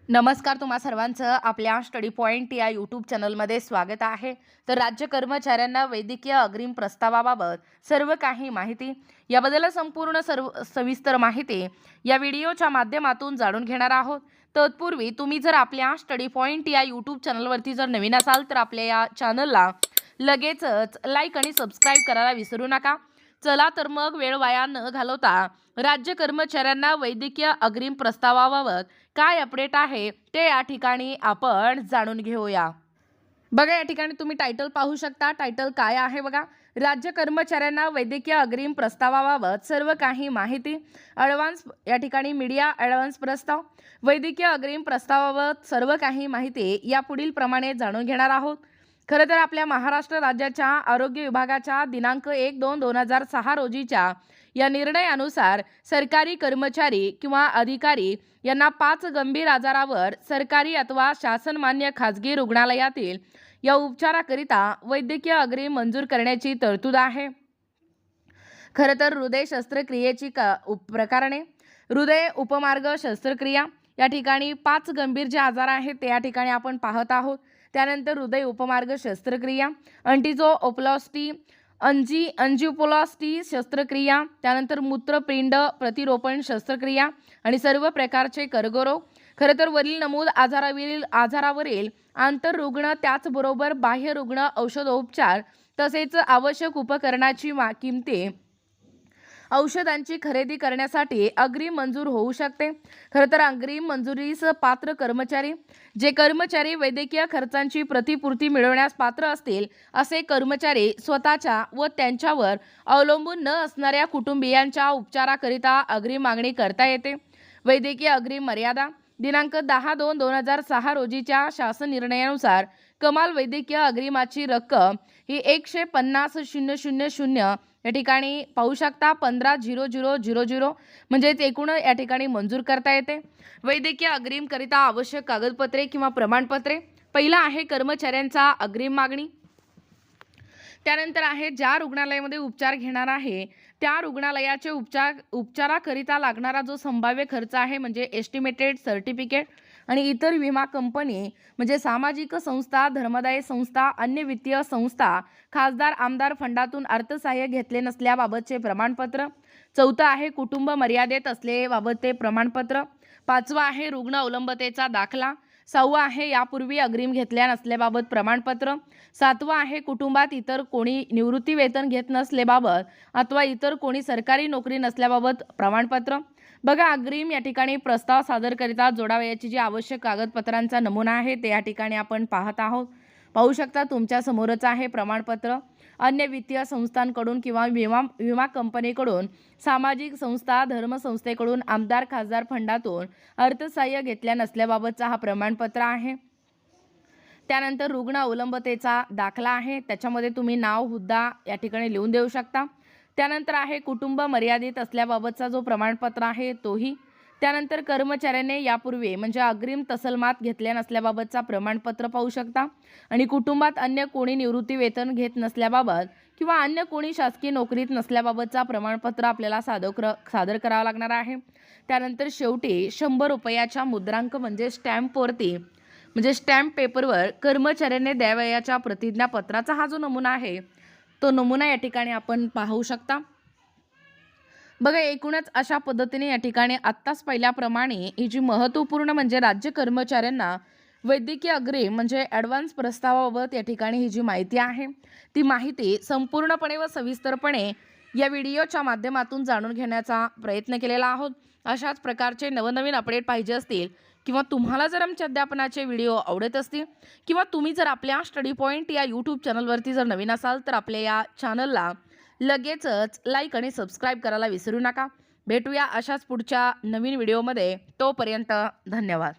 नमस्कार, तुम्हा सर्वांचं आपल्या स्टडी पॉइंट या यूट्यूब चॅनलमध्ये स्वागत आहे। तर राज्य कर्मचाऱ्यांना वैद्यकीय अग्रिम प्रस्तावाबाबत सर्व काही माहिती, याबद्दल संपूर्ण सविस्तर माहिती या व्हिडिओच्या माध्यमातून जाणून घेणार आहोत। तत्पूर्वी तुम्ही जर आपल्या स्टडी पॉइंट या यूट्यूब चॅनलवरती जर नवीन असाल तर आपल्या या चॅनलला लगेचच लाईक आणि सबस्क्राईब करायला विसरू नका। चला तर मग वेळ वाया न घालवता राज्य कर्मचाऱ्यांना वैद्यकीय अग्रिम प्रस्तावाबाबत काय अपडेट आहे ते या ठिकाणी आपण जाणून घेऊया। बघा, या ठिकाणी तुम्ही टायटल पाहू शकता। टायटल काय आहे बघा, राज्य कर्मचाऱ्यांना वैद्यकीय अग्रिम प्रस्तावाबाबत सर्व काही माहिती, ॲडव्हान्स या ठिकाणी मीडिया ॲडव्हान्स प्रस्ताव, वैद्यकीय अग्रिम प्रस्तावाबाबत सर्व काही माहिती या पुढील प्रमाणे जाणून घेणार आहोत। खरं तर आपल्या महाराष्ट्र राज्याच्या आरोग्य विभागाच्या दिनांक 1/2/2006 रोजीच्या या निर्णयानुसार सरकारी कर्मचारी किंवा अधिकारी यांना 5 गंभीर आजारावर सरकारी अथवा शासनमान्य खाजगी रुग्णालयातील या उपचाराकरिता वैद्यकीय अग्रिम मंजूर करण्याची तरतूद आहे। खरं तर हृदय शस्त्रक्रियेची प्रकरणे, हृदय उपमार्ग शस्त्रक्रिया या ठिकाणी 5 गंभीर जे आजार आहेत ते या ठिकाणी आपण पाहत आहोत। त्यानंतर हृदय उपमार्ग शस्त्रक्रिया, अंटिजोओप्लास्टी, अंजिओप्लास्टी शस्त्रक्रिया, त्यानंतर मूत्रपिंड प्रतिरोपण शस्त्रक्रिया आणि सर्व प्रकारचे कर्करोग। खरं तर वरील नमूद आजारावरील आंतररुग्ण त्याचबरोबर बाह्य रुग्ण औषधोपचार तसेच आवश्यक उपकरणाची किमती औषधांची खरेदी करण्यासाठी अग्रिम मंजूर होऊ शकते। खरं तर अग्रिम मंजुरीस पात्र कर्मचारी, जे कर्मचारी वैद्यकीय खर्चांची प्रतिपूर्ती मिळवण्यास पात्र असतील असे कर्मचारी स्वतःच्या व त्यांच्यावर अवलंबून न असणाऱ्या कुटुंबियांच्या उपचाराकरिता अग्रिम मागणी करता येते। वैद्यकीय अग्रिम मर्यादा, दिनांक 10/2/2006 रोजीच्या शासन निर्णयानुसार कमाल वैद्यकीय अग्रिमाची रक्कम ही 150,000 या ठिकाणी पाहू शकता 15,000 म्हणजेच एकूण या ठिकाणी मंजूर करता येते। वैद्यकीय अग्रिम करिता आवश्यक कागदपत्रे किंवा प्रमाणपत्रे, पहिला आहे कर्मचाऱ्यांचा अग्रिम मागणी, त्यानंतर आहे ज्या रुग्णालयामध्ये उपचार घेणार आहे त्या रुग्णालयाचे उपचाराकरिता लागणारा जो संभाव्य खर्च आहे म्हणजे एस्टिमेटेड सर्टिफिकेट, आणि इतर विमा कंपनी म्हणजे सामाजिक संस्था, धर्मदाय संस्था, अन्य वित्तीय संस्था, खासदार आमदार फंडातून अर्थसहाय्य घेतले नसल्याबाबतचे प्रमाणपत्र। चौथं आहे कुटुंब मर्यादेत असलेबाबतचे प्रमाणपत्र। पाचवा आहे रुग्ण अवलंबतेचा दाखला। सहावा आहे यापूर्वी अग्रिम घेतल्या नसल्याबाबत प्रमाणपत्र। सातवा आहे कुटुंबात इतर कोणी निवृत्ती वेतन घेत नसल्याबाबत अथवा इतर कोणी सरकारी नोकरी नसल्याबाबत प्रमाणपत्र। बघा, अग्रिम या ठिकाणी प्रस्ताव सादर करिता जोडावयाची जी आवश्यक कागदपत्रांचा नमुना आहे ते या ठिकाणी आपण पाहत आहोत। पाहू शकता तुमच्या समोरच आहे प्रमाणपत्र। अन्य वित्तीय संस्थांकडून किंवा विमा कंपनीकडून, सामाजिक संस्था, धर्मसंस्थेकडून, आमदार खासदार फंडातून अर्थसहाय्य घेतल्या नसल्याबाबतचा हा प्रमाणपत्र आहे। त्यानंतर रुग्ण अवलंबतेचा दाखला आहे, त्याच्यामध्ये तुम्ही नाव, हुद्दा या ठिकाणी लिहून देऊ शकता। त्यानंतर आहे कुटुंब मर्यादित असल्याबाबतचा जो प्रमाणपत्र आहे तोही। त्यानंतर कर्मचाऱ्याने यापूर्वी म्हणजे अग्रिम तसलमात घेतल्या नसल्याबाबतचा प्रमाणपत्र पाहू शकता, आणि कुटुंबात अन्य कोणी निवृत्ती वेतन घेत नसल्याबाबत किंवा अन्य कोणी शासकीय नोकरीत नसल्याबाबतचा प्रमाणपत्र आपल्याला सादर करावं लागणार आहे। त्यानंतर शेवटी 100 रुपयाच्या मुद्रांक म्हणजे स्टॅम्पवरती म्हणजे स्टॅम्प पेपरवर कर्मचाऱ्याने द्यावयाच्या प्रतिज्ञापत्राचा हा जो नमुना आहे तो नमुना या ठिकाणी आपण पाहू शकता। बघा, एकूणच अशा पद्धतीने या ठिकाणी आत्ताच पहिल्याप्रमाणे ही जी महत्त्वपूर्ण म्हणजे राज्य कर्मचाऱ्यांना वैद्यकीय अग्रिम म्हणजे ॲडव्हान्स प्रस्तावाबाबत या ठिकाणी ही जी माहिती आहे ती माहिती संपूर्णपणे व सविस्तरपणे या व्हिडिओच्या माध्यमातून जाणून घेण्याचा प्रयत्न केलेला आहोत। अशाच प्रकारचे नवनवीन अपडेट पाहिजे असतील किंवा तुम्हाला जर आमच्या अध्यापनाचे व्हिडिओ आवडत असतील किंवा तुम्ही जर आपल्या स्टडी पॉइंट या यूट्यूब चॅनलवरती जर नवीन असाल तर आपल्या या चॅनलला लगेचच लाईक आणि सबस्क्राईब करायला विसरू नका। भेटूया अशाच पुढच्या नवीन व्हिडिओमध्ये, तोपर्यंत धन्यवाद।